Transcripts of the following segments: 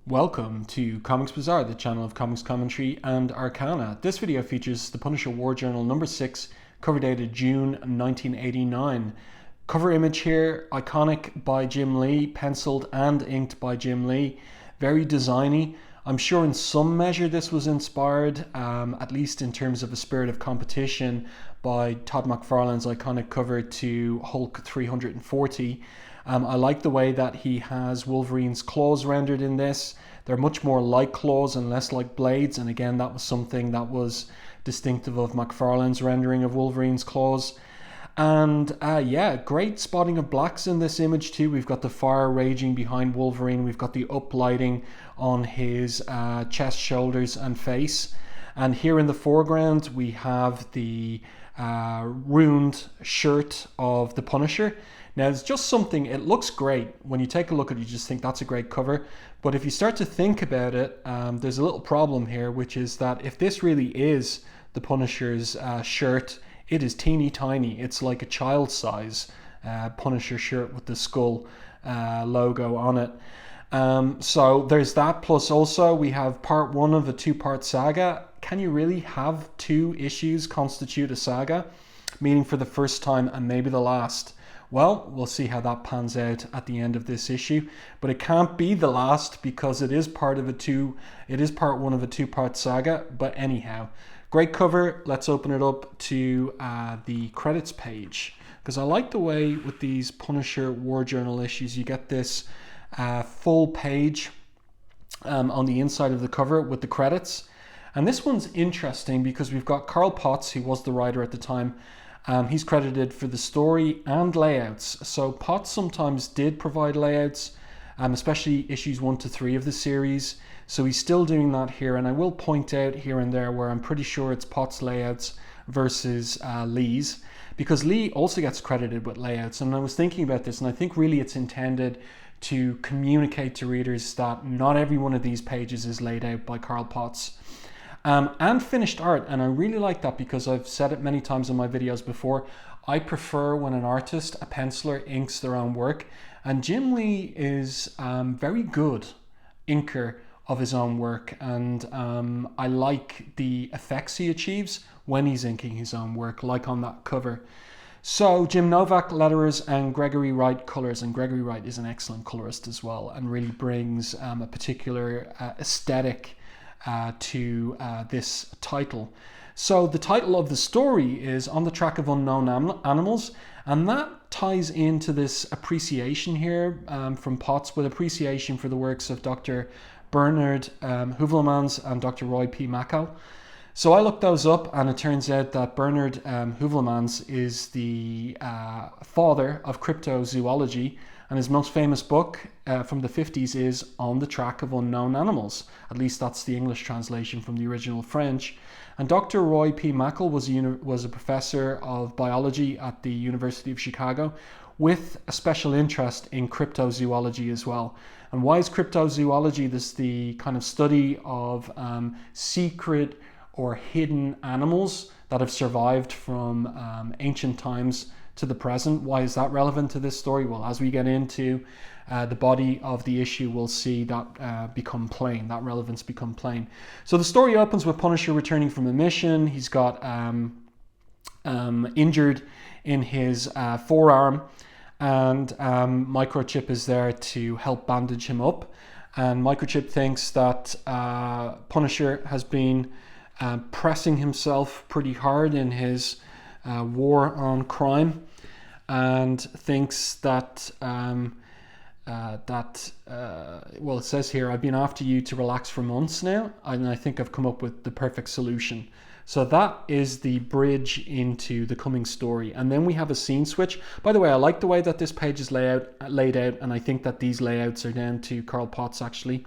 Welcome to Comics Bazaar, the channel of comics commentary and arcana. This video features the Punisher War Journal number 6, cover dated June 1989. Cover image here, iconic by Jim Lee, penciled and inked by Jim Lee. Very designy. I'm sure in some measure this was inspired, at least in terms of a spirit of competition, by Todd McFarlane's iconic cover to Hulk 340. I like the way that he has Wolverine's claws rendered in this. They're much more like claws and less like blades, and again that was something that was distinctive of McFarlane's rendering of Wolverine's claws. And yeah, great spotting of blacks in this image too. We've got the fire raging behind Wolverine. We've got the uplighting on his chest, shoulders and face. And here in the foreground we have the ruined shirt of the Punisher. Now it's just something, it looks great. When you take a look at it, you just think that's a great cover. But if you start to think about it, there's a little problem here, which is that if this really is the Punisher's shirt, it is teeny tiny. It's like a child size Punisher shirt with the skull logo on it. So there's that, plus also we have part one of a two-part saga. Can you really have two issues constitute a saga? Meaning for the first time and maybe the last. Well, we'll see how that pans out at the end of this issue, but it can't be the last because it is part one of a two-part saga. But anyhow, great cover. Let's open it up to the credits page, because I like the way with these Punisher War Journal issues you get this full page on the inside of the cover with the credits. And this one's interesting because we've got Carl Potts, who was the writer at the time. He's credited for the story and layouts. So Potts sometimes did provide layouts, especially issues 1 to 3 of the series. So he's still doing that here. And I will point out here and there where I'm pretty sure it's Potts' layouts versus Lee's, because Lee also gets credited with layouts. And I was thinking about this, and I think really it's intended to communicate to readers that not every one of these pages is laid out by Carl Potts. And finished art, and I really like that because I've said it many times in my videos before. I prefer when an artist, a penciler, inks their own work, and Jim Lee is very good inker of his own work, and I like the effects he achieves when he's inking his own work, like on that cover. So Jim Novak letterers and Gregory Wright colors, and Gregory Wright is an excellent colorist as well, and really brings a particular aesthetic to this title. So the title of the story is On the Track of Unknown Animals, and that ties into this appreciation here from Potts, with appreciation for the works of Dr. Bernard Heuvelmans and Dr. Roy P. Mackal. So I looked those up, and it turns out that Bernard Heuvelmans is the father of cryptozoology, and his most famous book from the 50s is On the Track of Unknown Animals. At least that's the English translation from the original French. And Dr. Roy P. Mackal was a professor of biology at the University of Chicago with a special interest in cryptozoology as well. And why is cryptozoology? This the kind of study of secret or hidden animals that have survived from ancient times to the present. Why is that relevant to this story? Well, as we get into the body of the issue, we'll see that become plain, that relevance become plain. So the story opens with Punisher returning from a mission. He's got injured in his forearm, and Microchip is there to help bandage him up. And Microchip thinks that Punisher has been pressing himself pretty hard in his war on crime, and thinks that well, it says here, I've been after you to relax for months now, and I think I've come up with the perfect solution. So that is the bridge into the coming story. And then we have a scene switch. By the way, I like the way that this page is laid out, and I think that these layouts are down to Carl Potts actually.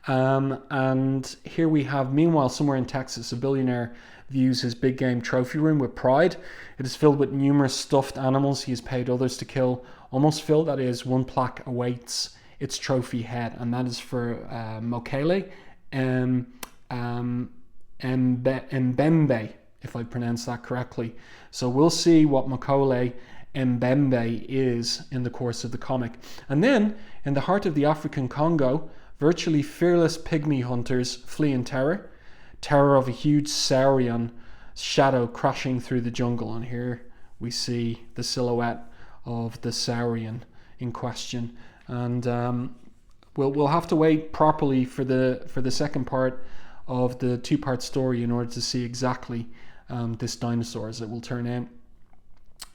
And here we have, meanwhile, somewhere in Texas, a billionaire views his big game trophy room with pride. It is filled with numerous stuffed animals he has paid others to kill. Almost filled, that is, one plaque awaits its trophy head, and that is for Mokele Mbembe, if I pronounce that correctly. So we'll see what Mokele Mbembe is in the course of the comic. And then, in the heart of the African Congo, Virtually fearless pygmy hunters flee in terror. Terror of a huge saurian shadow crashing through the jungle. And here we see the silhouette of the saurian in question. And we'll have to wait properly for the second part of the two-part story in order to see exactly this dinosaur as it will turn out.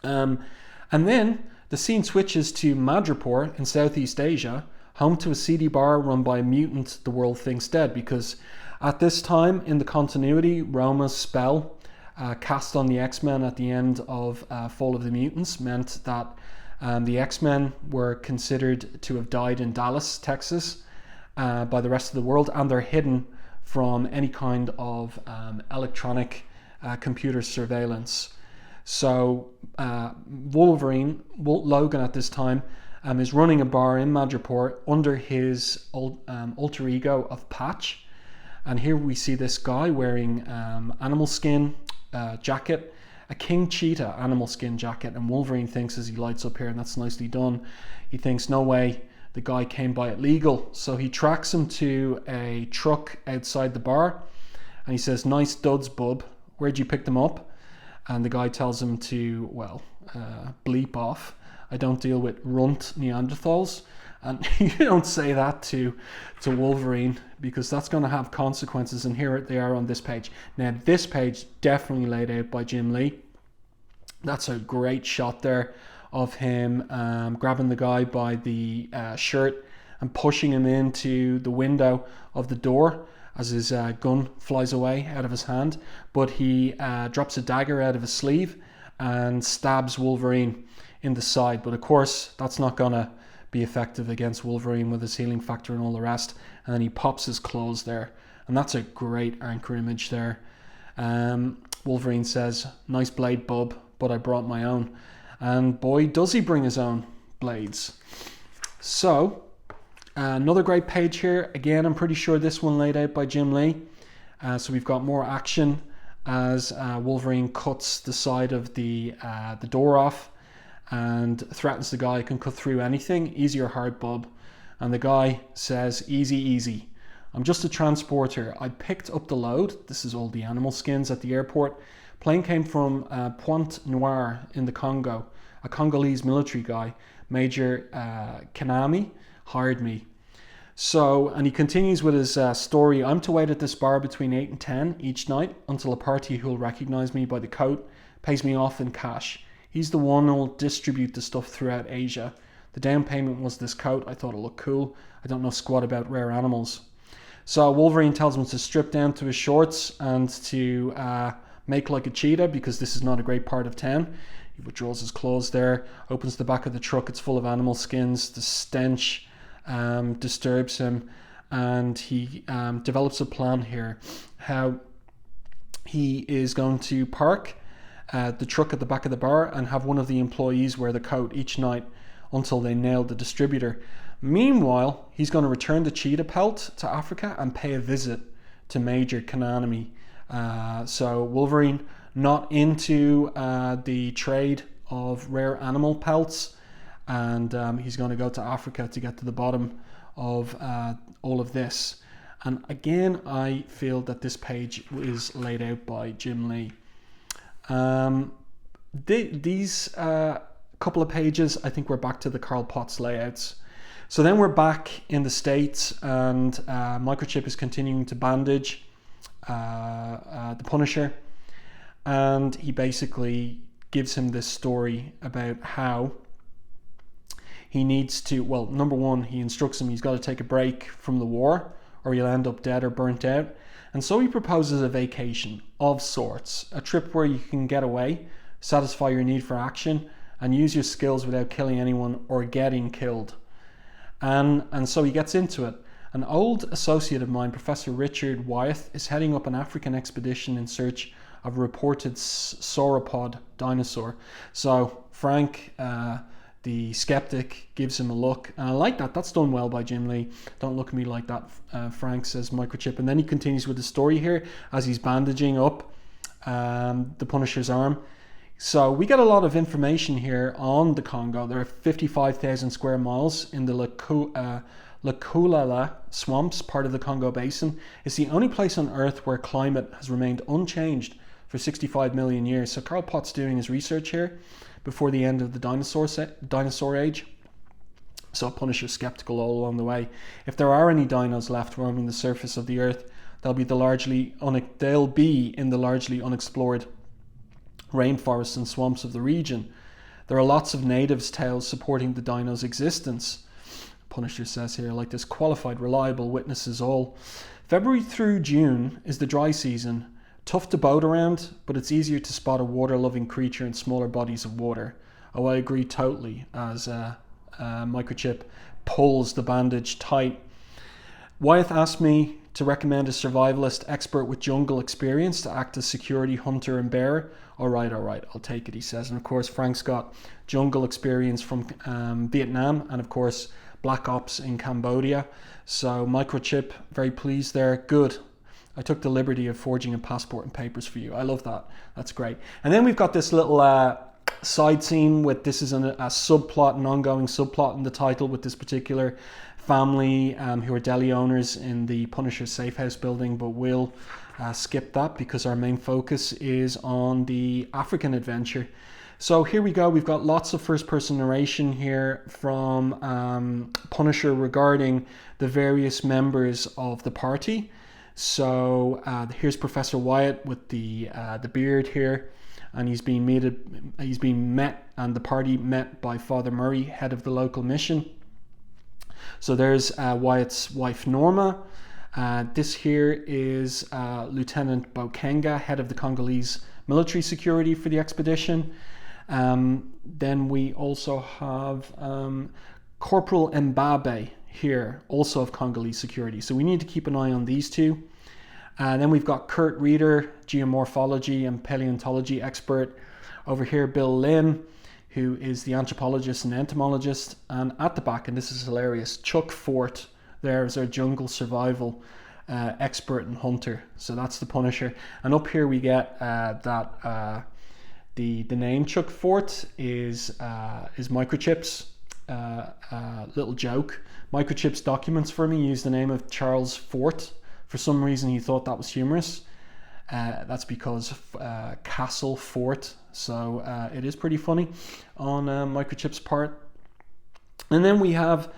And then the scene switches to Madripoor in Southeast Asia, home to a seedy bar run by a mutant the world thinks dead, because at this time in the continuity, Roma's spell cast on the X-Men at the end of Fall of the Mutants meant that the X-Men were considered to have died in Dallas, Texas, by the rest of the world, and they're hidden from any kind of electronic computer surveillance. So Wolverine, Logan at this time, is running a bar in Madripoor under his alter ego of Patch. And here we see this guy wearing animal skin jacket, a king cheetah animal skin jacket, and Wolverine thinks, as he lights up here, and that's nicely done, he thinks, no way, the guy came by it legal. So he tracks him to a truck outside the bar, and he says, nice duds, bub, where'd you pick them up? And the guy tells him to, well, bleep off. I don't deal with runt Neanderthals. And you don't say that to Wolverine, because that's going to have consequences. And here they are on this page. Now, this page definitely laid out by Jim Lee. That's a great shot there of him grabbing the guy by the shirt and pushing him into the window of the door as his gun flies away out of his hand. But he drops a dagger out of his sleeve and stabs Wolverine in the side. But of course, that's not going to be effective against Wolverine with his healing factor and all the rest. And then he pops his clothes there. And that's a great anchor image there. Wolverine says, nice blade, bub, but I brought my own. And boy, does he bring his own blades. So, another great page here. Again, I'm pretty sure this one laid out by Jim Lee. So we've got more action as Wolverine cuts the side of the door off and threatens the guy, can cut through anything, easy or hard, bub. And the guy says, easy, easy. I'm just a transporter. I picked up the load. This is all the animal skins at the airport. Plane came from Pointe Noire in the Congo. A Congolese military guy, Major Kanami, hired me. So, and he continues with his story. I'm to wait at this bar between 8 and 10 each night until a party who'll recognize me by the coat pays me off in cash. He's the one who'll distribute the stuff throughout Asia. The down payment was this coat. I thought it looked cool. I don't know squat about rare animals. So Wolverine tells him to strip down to his shorts and to make like a cheetah, because this is not a great part of town. He withdraws his clothes there, opens the back of the truck. It's full of animal skins. The stench disturbs him, and he develops a plan here how he is going to park the truck at the back of the bar and have one of the employees wear the coat each night until they nail the distributor. Meanwhile, he's going to return the cheetah pelt to Africa and pay a visit to Major Kanami. So Wolverine, not into the trade of rare animal pelts, and he's going to go to Africa to get to the bottom of all of this. And again, I feel that this page is laid out by Jim Lee. These couple of pages, I think we're back to the Carl Potts layouts. So then we're back in the States, and Microchip is continuing to bandage the Punisher, and he basically gives him this story about how he needs to, well, number one, he instructs him he's got to take a break from the war or he'll end up dead or burnt out. And so he proposes a vacation of sorts, a trip where you can get away, satisfy your need for action, and use your skills without killing anyone or getting killed. And so he gets into it. An old associate of mine, Professor Richard Wyeth, is heading up an African expedition in search of a reported sauropod dinosaur. So Frank, the skeptic, gives him a look, and I like that. That's done well by Jim Lee. Don't look at me like that, Frank, says Microchip. And then he continues with the story here as he's bandaging up the Punisher's arm. So we get a lot of information here on the Congo. There are 55,000 square miles in the Lukulala swamps, part of the Congo Basin. It's the only place on Earth where climate has remained unchanged for 65 million years. So Karl Pott's doing his research here before the end of the dinosaur age. So Punisher's skeptical all along the way. If there are any dinos left roaming the surface of the Earth, they'll be in the largely unexplored rainforests and swamps of the region. There are lots of natives' tales supporting the dino's existence. Punisher says here, like this, qualified, reliable witnesses all. February through June is the dry season. Tough to boat around, but it's easier to spot a water-loving creature in smaller bodies of water. Oh, I agree totally, as Microchip pulls the bandage tight. Wyeth asked me to recommend a survivalist expert with jungle experience to act as security hunter and bearer. All right, I'll take it, he says. And of course, Frank's got jungle experience from Vietnam and of course, Black Ops in Cambodia. So Microchip, very pleased there. Good. I took the liberty of forging a passport and papers for you. I love that. That's great. And then we've got this little side scene with, this is a subplot, an ongoing subplot in the title with this particular family who are deli owners in the Punisher safe house building, but we'll skip that because our main focus is on the African adventure. So here we go. We've got lots of first person narration here from Punisher regarding the various members of the party. So here's Professor Wyatt with the beard here, and he's been met and the party met by Father Murray, head of the local mission. So there's Wyatt's wife Norma. This here is Lieutenant Bokenga, head of the Congolese military security for the expedition. Then we also have Corporal Mbabe here, also of Congolese security. So we need to keep an eye on these two. Then we've got Kurt Reeder, geomorphology and paleontology expert. Over here, Bill Lynn, who is the anthropologist and entomologist. And at the back, and this is hilarious, Chuck Fort, there is our jungle survival expert and hunter. So that's the Punisher. And up here we get that the name Chuck Fort is Microchip's little joke. Microchip's documents for me use the name of Charles Fort. For some reason he thought that was humorous. That's because Castle Fort. So it is pretty funny on Microchip's part. And then we have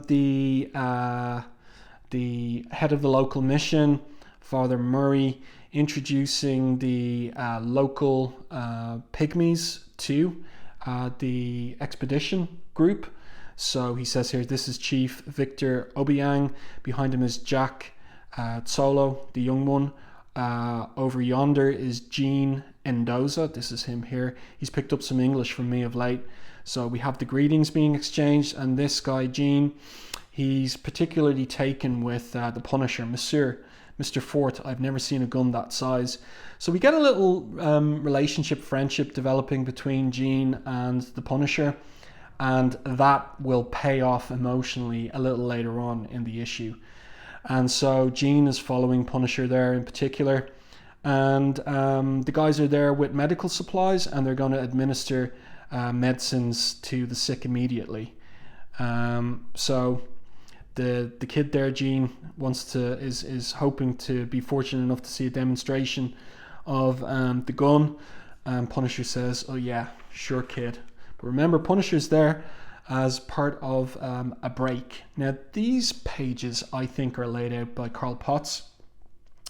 the head of the local mission, Father Murray, introducing the local pygmies to the expedition group. So he says here, this is Chief Victor Obiang. Behind him is Jack Tsolo, the young one. Over yonder is Gene Endoza. This is him here. He's picked up some English from me of late. So we have the greetings being exchanged, and this guy, Gene, he's particularly taken with the Punisher, Mr. Fort. I've never seen a gun that size. So we get a little relationship, friendship developing between Gene and the Punisher, and that will pay off emotionally a little later on in the issue. And so Gene is following Punisher there in particular, and the guys are there with medical supplies, and they're going to administer medicines to the sick immediately. So the kid there, Gene, is hoping to be fortunate enough to see a demonstration of the gun. And Punisher says, "Oh yeah, sure, kid." But remember, Punisher's there as part of a break. Now, these pages, I think, are laid out by Karl Potts.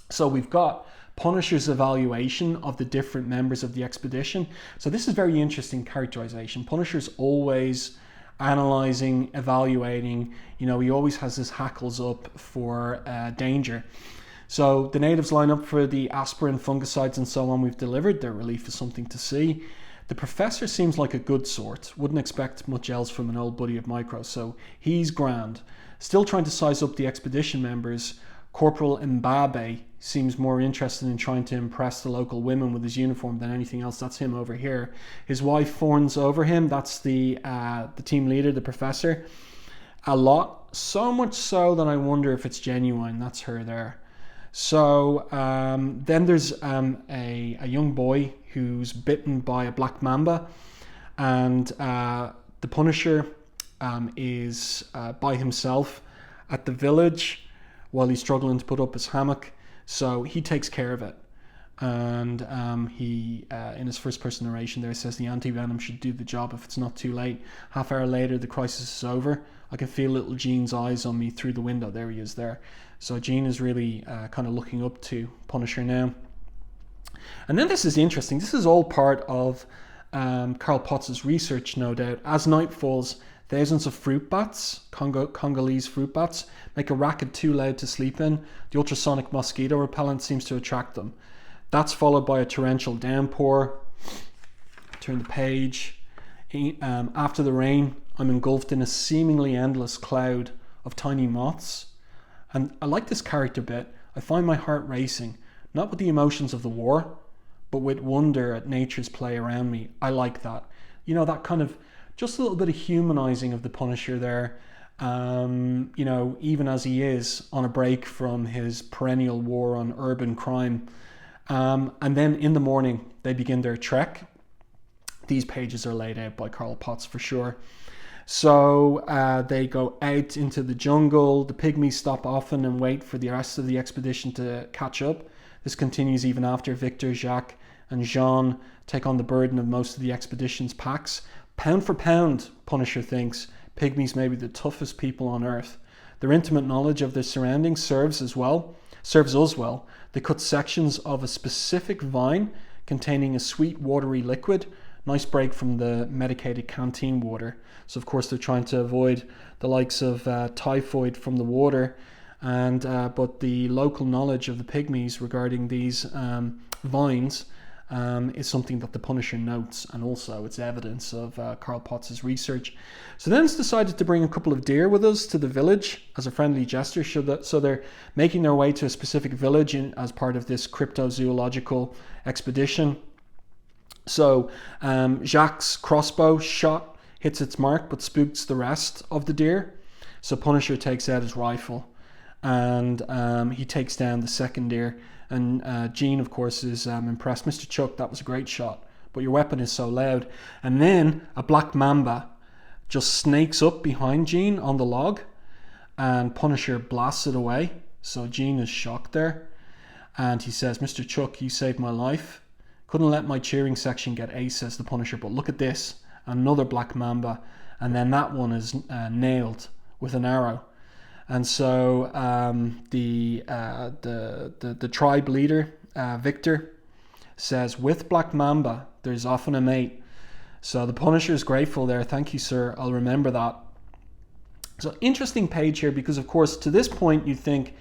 So we've got Punisher's evaluation of the different members of the expedition. So this is very interesting characterization. Punisher's always analyzing, evaluating. You know, he always has his hackles up for danger. So the natives line up for the aspirin, fungicides and so on we've delivered. Their relief is something to see. The professor seems like a good sort. Wouldn't expect much else from an old buddy of Micro, so he's grand. Still trying to size up the expedition members. Corporal Mbabe seems more interested in trying to impress the local women with his uniform than anything else. That's him over here. His wife fawns over him. That's the team leader, the professor. A lot. So much so that I wonder if it's genuine. That's her there. So then there's a young boy who's bitten by a black mamba, and the Punisher is by himself at the village while he's struggling to put up his hammock. So he takes care of it. And he, in his first person narration there, says the anti-venom should do the job if it's not too late. Half hour later, the crisis is over. I can feel little Jean's eyes on me through the window. There he is there. So Jean is really kind of looking up to Punisher now. And then this is interesting. This is all part of Karl Potts' research, no doubt. As night falls, thousands of fruit bats, Congolese fruit bats, make a racket too loud to sleep in. The ultrasonic mosquito repellent seems to attract them. That's followed by a torrential downpour. Turn the page. After the rain, I'm engulfed in a seemingly endless cloud of tiny moths. And I like this character bit. I find my heart racing, not with the emotions of the war, but with wonder at nature's play around me. I like that. You know, that kind of, just a little bit of humanizing of the Punisher there. You know, even as he is on a break from his perennial war on urban crime. And then in the morning, they begin their trek. These pages are laid out by Karl Potts for sure. So they go out into the jungle. The pygmies stop often and wait for the rest of the expedition to catch up. This continues even after Victor, Jacques, and Jean take on the burden of most of the expedition's packs. Pound for pound, Punisher thinks, pygmies may be the toughest people on Earth. Their intimate knowledge of their surroundings serves us well. They cut sections of a specific vine containing a sweet, watery liquid. Nice break from the medicated canteen water. So, of course, they're trying to avoid the likes of typhoid from the water. And but the local knowledge of the pygmies regarding these vines is something that the Punisher notes, and also it's evidence of Karl Potts' research. So then it's decided to bring a couple of deer with us to the village as a friendly gesture. So they're making their way to a specific village as part of this cryptozoological expedition. So Jacques' crossbow shot hits its mark but spooks the rest of the deer. So Punisher takes out his rifle and he takes down the second deer. And Jean, of course, is impressed. Mr. Chuck, that was a great shot, but your weapon is so loud. And then a black mamba just snakes up behind Jean on the log, and Punisher blasts it away. So Jean is shocked there. And he says, Mr. Chuck, you saved my life. Couldn't let my cheering section get ace, says the Punisher, but look at this. Another black mamba. And then that one is nailed with an arrow. And so the tribe leader, Victor, says, with Black Mamba, there's often a mate. So the Punisher is grateful there. Thank you, sir. I'll remember that. So interesting page here because, of course, to this point, you think,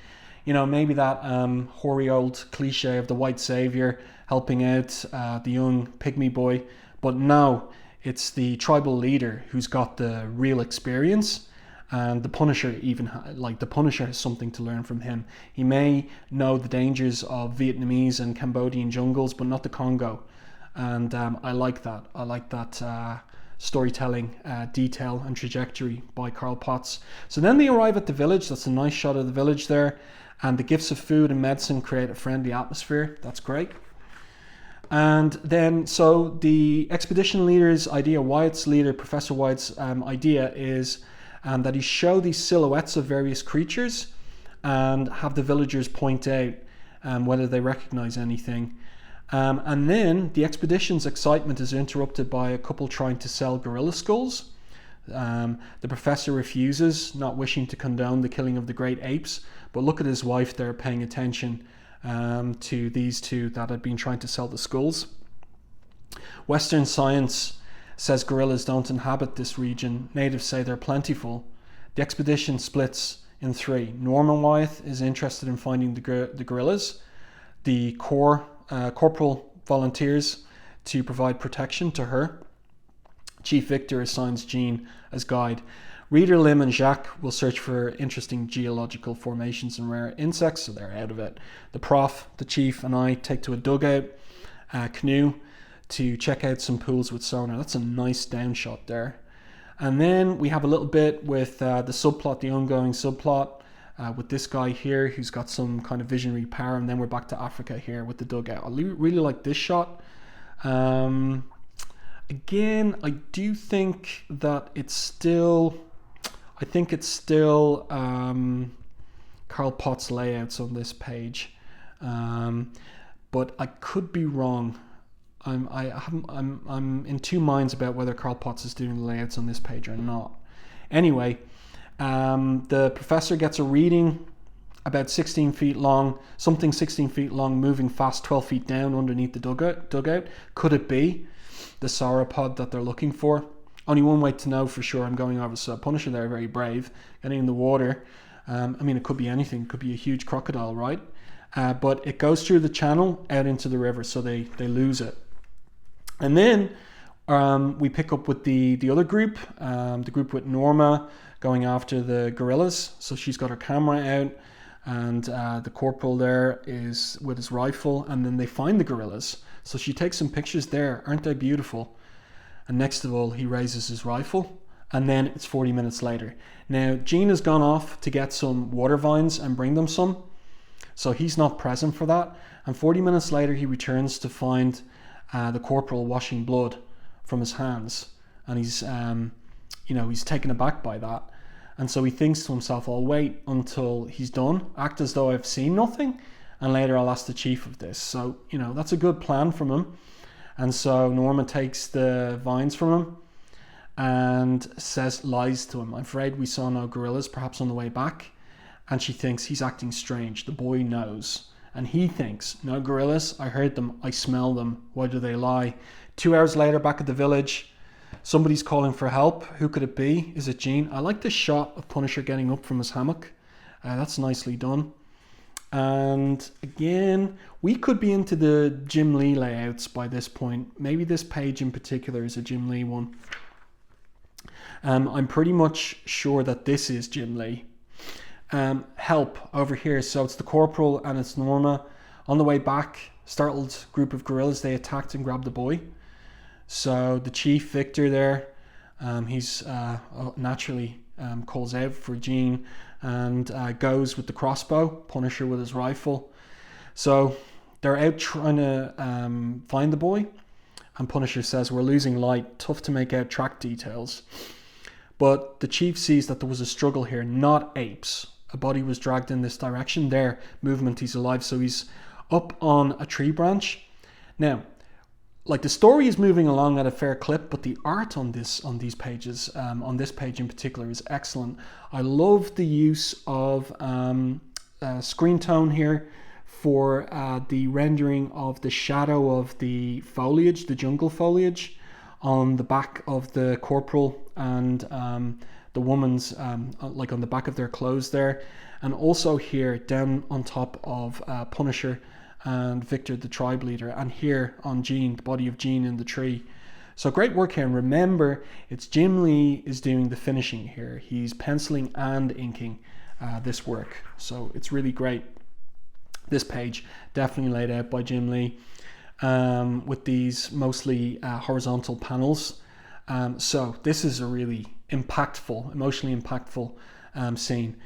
you know, maybe that hoary old cliche of the white savior helping out the young pygmy boy. But no, it's the tribal leader who's got the real experience. And the Punisher the Punisher has something to learn from him. He may know the dangers of Vietnamese and Cambodian jungles, but not the Congo. And I like that. I like that storytelling detail and trajectory by Karl Potts. So then they arrive at the village. That's a nice shot of the village there. And the gifts of food and medicine create a friendly atmosphere. That's great. And then, so the expedition leader's idea, Wyatt's leader, Professor Wyatt's idea is that he show these silhouettes of various creatures and have the villagers point out whether they recognize anything. And then the expedition's excitement is interrupted by a couple trying to sell gorilla skulls. The professor refuses, not wishing to condone the killing of the great apes, but look at his wife there paying attention to these two that had been trying to sell the skulls. Western science says gorillas don't inhabit this region. Natives say they're plentiful. The expedition splits in three. Norman Wyatt is interested in finding the gorillas. The corporal volunteers to provide protection to her. Chief Victor assigns Jean as guide. Reader, Lim, and Jacques will search for interesting geological formations and rare insects, so they're out of it. The prof, the chief, and I take to a dugout canoe to check out some pools with sonar. That's a nice down shot there. And then we have a little bit with the subplot, the ongoing subplot with this guy here who's got some kind of visionary power, and then we're back to Africa here with the dugout. I really like this shot. Again, I do think that it's still I think it's still Carl Potts layouts on this page, but I could be wrong. I'm in two minds about whether Carl Potts is doing the layouts on this page or not. Anyway, the professor gets a reading about 16 feet long, something 16 feet long, moving fast 12 feet down underneath the dugout. Could it be the sauropod that they're looking for? Only one way to know for sure. I'm going over. So Punisher there, very brave, getting in the water. I mean, it could be anything. It could be a huge crocodile, right? But it goes through the channel out into the river, so they lose it. And then we pick up with the other group, the group with Norma going after the gorillas. So she's got her camera out, and the corporal there is with his rifle, and then they find the gorillas. So she takes some pictures there. Aren't they beautiful? And next of all, he raises his rifle, and then it's 40 minutes later. Now, Gene has gone off to get some water vines and bring them some, so he's not present for that. And 40 minutes later, he returns to find the corporal washing blood from his hands, and he's he's taken aback by that. And so he thinks to himself, I'll wait until he's done, act as though I've seen nothing, and later I'll ask the chief of this. So that's a good plan from him. And so Norma takes the vines from him and lies to him. I'm afraid we saw no gorillas, perhaps on the way back. And she thinks he's acting strange. The boy knows. And he thinks, no gorillas, I heard them, I smell them, why do they lie? 2 hours later, back at the village, somebody's calling for help. Who could it be? Is it Gene? I like the shot of Punisher getting up from his hammock. That's nicely done. And again, we could be into the Jim Lee layouts by this point. Maybe this page in particular is a Jim Lee one. I'm pretty much sure that this is Jim Lee. Help over here. So it's the corporal and it's Norma. On the way back, startled group of gorillas, they attacked and grabbed the boy. So the chief, Victor there, he's naturally calls out for Gene and goes with the crossbow, Punisher with his rifle. So they're out trying to find the boy, and Punisher says, we're losing light, tough to make out track details. But the chief sees that there was a struggle here, not apes. A body was dragged in this direction. There, movement, he's alive. So he's up on a tree branch. Now, like, the story is moving along at a fair clip, but the art on these pages, on this page in particular, is excellent. I love the use of screen tone here for the rendering of the shadow of the foliage, the jungle foliage, on the back of the corporal and the woman's, like on the back of their clothes there, and also here down on top of Punisher and Victor, the tribe leader, and here on Gene, the body of Gene in the tree. So great work here. And remember, it's Jim Lee is doing the finishing here. He's penciling and inking this work. So it's really great. This page definitely laid out by Jim Lee with these mostly horizontal panels. So this is a really impactful, emotionally impactful scene.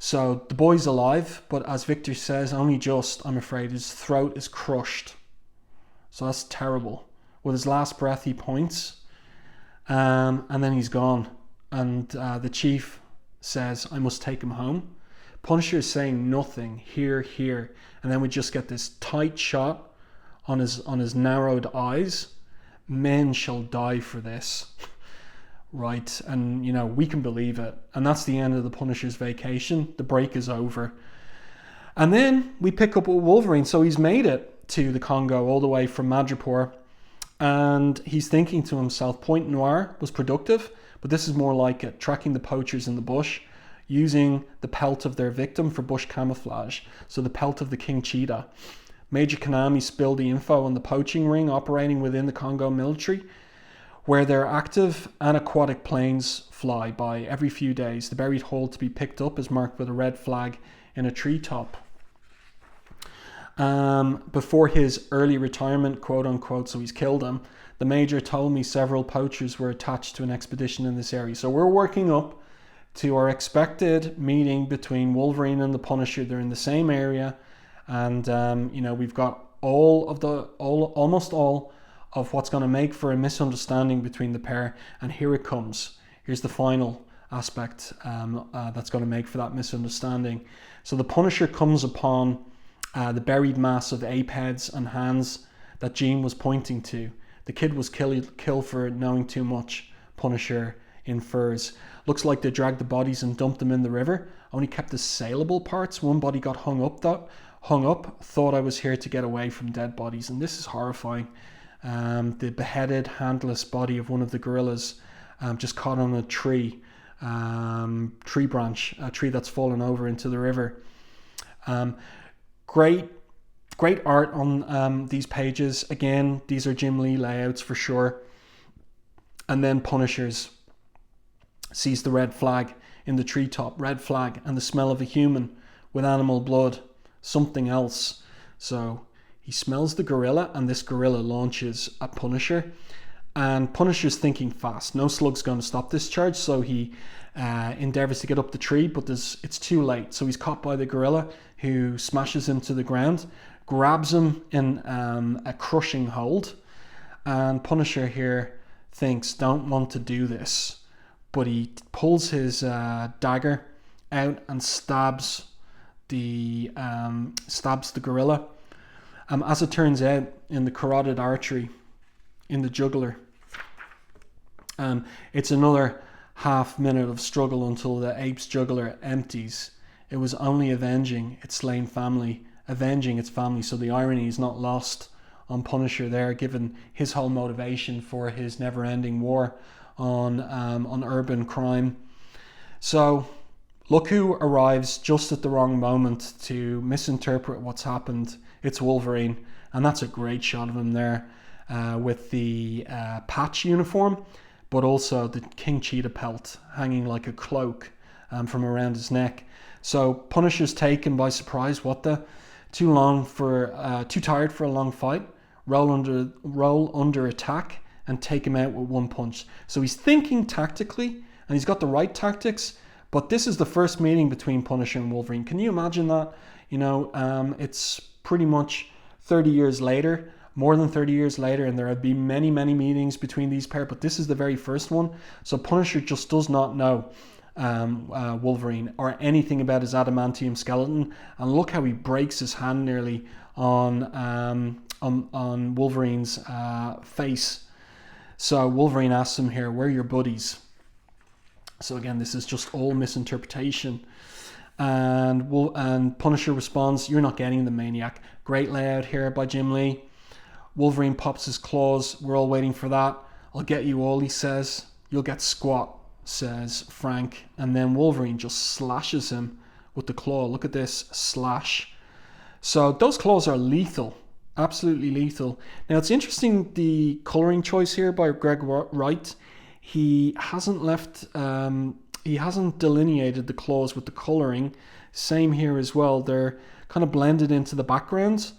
So the boy's alive, but as Victor says, only just, I'm afraid, his throat is crushed. So that's terrible. With his last breath, he points, and then he's gone. And the chief says, I must take him home. Punisher is saying nothing, here, and then we just get this tight shot on his narrowed eyes. Men shall die for this. Right, and we can believe it. And that's the end of the Punisher's vacation. The break is over. And then we pick up with Wolverine. So he's made it to the Congo all the way from Madripoor, and he's thinking to himself, Point Noir was productive, but this is more like it, tracking the poachers in the bush, using the pelt of their victim for bush camouflage. So the pelt of the king cheetah. Major Kanami spilled the info on the poaching ring operating within the Congo military, where their active and aquatic planes fly by every few days. The buried hole to be picked up is marked with a red flag in a treetop. Before his early retirement, quote unquote, so he's killed him, the major told me several poachers were attached to an expedition in this area. So we're working up to our expected meeting between Wolverine and the Punisher. They're in the same area, and we've got almost all of what's going to make for a misunderstanding between the pair, and here it comes. Here's the final aspect that's going to make for that misunderstanding. So the Punisher comes upon the buried mass of ape heads and hands that Jean was pointing to. The kid was killed for knowing too much, Punisher infers. Looks like they dragged the bodies and dumped them in the river. Only kept the saleable parts. One body got hung up. Thought I was here to get away from dead bodies. And this is horrifying. The beheaded, handless body of one of the gorillas just caught on a tree branch, a tree that's fallen over into the river. Great art on these pages. Again, these are Jim Lee layouts for sure. And then Punisher's sees the red flag in the treetop, red flag, and the smell of a human with animal blood, something else. So he smells the gorilla, and this gorilla launches at Punisher. And Punisher's thinking fast. No slug's going to stop this charge, so he endeavors to get up the tree, but it's too late. So he's caught by the gorilla, who smashes him to the ground, grabs him in a crushing hold. And Punisher here thinks, don't want to do this. But he pulls his dagger out and stabs the gorilla. As it turns out, in the carotid artery, in the jugular. It's another half minute of struggle until the ape's jugular empties. It was only avenging its slain family, avenging its family. So the irony is not lost on Punisher there, given his whole motivation for his never-ending war on urban crime. So look who arrives just at the wrong moment to misinterpret what's happened. It's Wolverine, and that's a great shot of him there with the patch uniform, but also the King Cheetah pelt hanging like a cloak from around his neck. So Punisher's taken by surprise. What the? Too tired for a long fight. Roll under attack and take him out with one punch. So he's thinking tactically, and he's got the right tactics. But this is the first meeting between Punisher and Wolverine. Can you imagine that? It's pretty much 30 years later, more than 30 years later, and there have been many, many meetings between these pair, but this is the very first one. So Punisher just does not know Wolverine or anything about his adamantium skeleton, and look how he breaks his hand nearly on Wolverine's face. So Wolverine asks him here, where are your buddies? So again, this is just all misinterpretation. And Punisher responds, you're not getting the maniac. Great layout here by Jim Lee. Wolverine pops his claws. We're all waiting for that. I'll get you all, he says. You'll get squat, says Frank. And then Wolverine just slashes him with the claw. Look at this slash. So those claws are lethal. Absolutely lethal. Now it's interesting, the coloring choice here by Greg Wright. He hasn't delineated the claws with the coloring. Same here as well. They're kind of blended into the background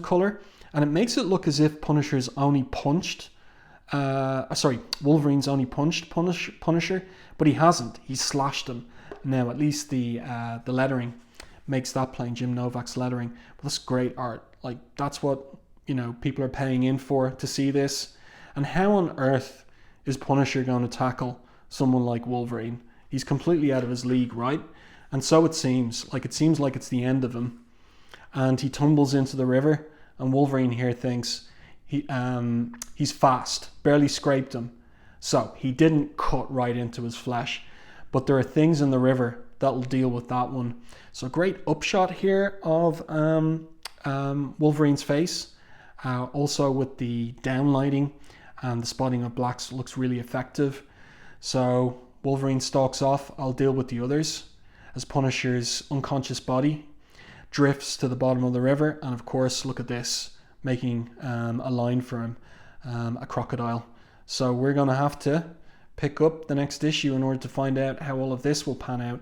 color, and it makes it look as if Wolverine's only punched Punisher, but he hasn't. He's slashed him. Now at least the lettering makes that plain, Jim Novak's lettering. But that's great art. Like, that's what people are paying in for, to see this. And how on earth is Punisher going to tackle someone like Wolverine? He's completely out of his league, right? And so it seems like it's the end of him. And he tumbles into the river, and Wolverine here thinks he's fast, barely scraped him. So he didn't cut right into his flesh. But there are things in the river that will deal with that one. So great upshot here of Wolverine's face. Also with the downlighting and the spotting of blacks looks really effective. So Wolverine stalks off. I'll deal with the others, as Punisher's unconscious body drifts to the bottom of the river. And of course, look at this, making a line for him, a crocodile. So we're going to have to pick up the next issue in order to find out how all of this will pan out.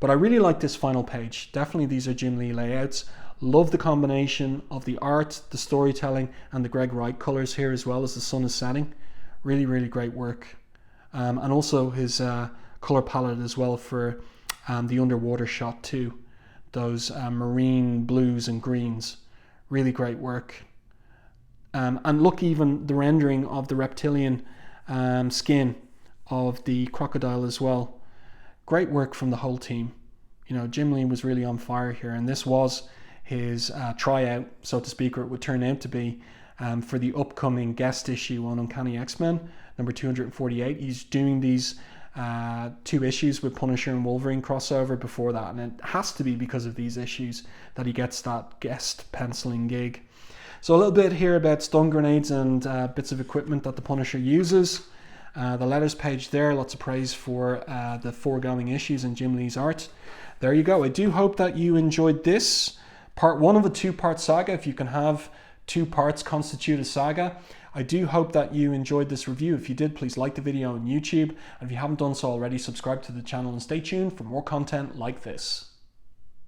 But I really like this final page. Definitely these are Jim Lee layouts. Love the combination of the art, the storytelling, and the Greg Wright colors here, as well as the sun is setting. Really, really great work. And also his color palette as well for the underwater shot too. Those marine blues and greens. Really great work. And look, even the rendering of the reptilian skin of the crocodile as well. Great work from the whole team. You know, Jim Lee was really on fire here, and this was his tryout, so to speak, or it would turn out to be, for the upcoming guest issue on Uncanny X-Men, number 248. He's doing these 2 issues with Punisher and Wolverine crossover before that, and it has to be because of these issues that he gets that guest penciling gig. So a little bit here about stun grenades and bits of equipment that the Punisher uses. The letters page there, lots of praise for the foregoing issues and Jim Lee's art. There you go. I do hope that you enjoyed this part 1 of a 2-part saga. If you can have 2 parts constitute a saga. I do hope that you enjoyed this review. If you did, please like the video on YouTube. And if you haven't done so already, subscribe to the channel and stay tuned for more content like this.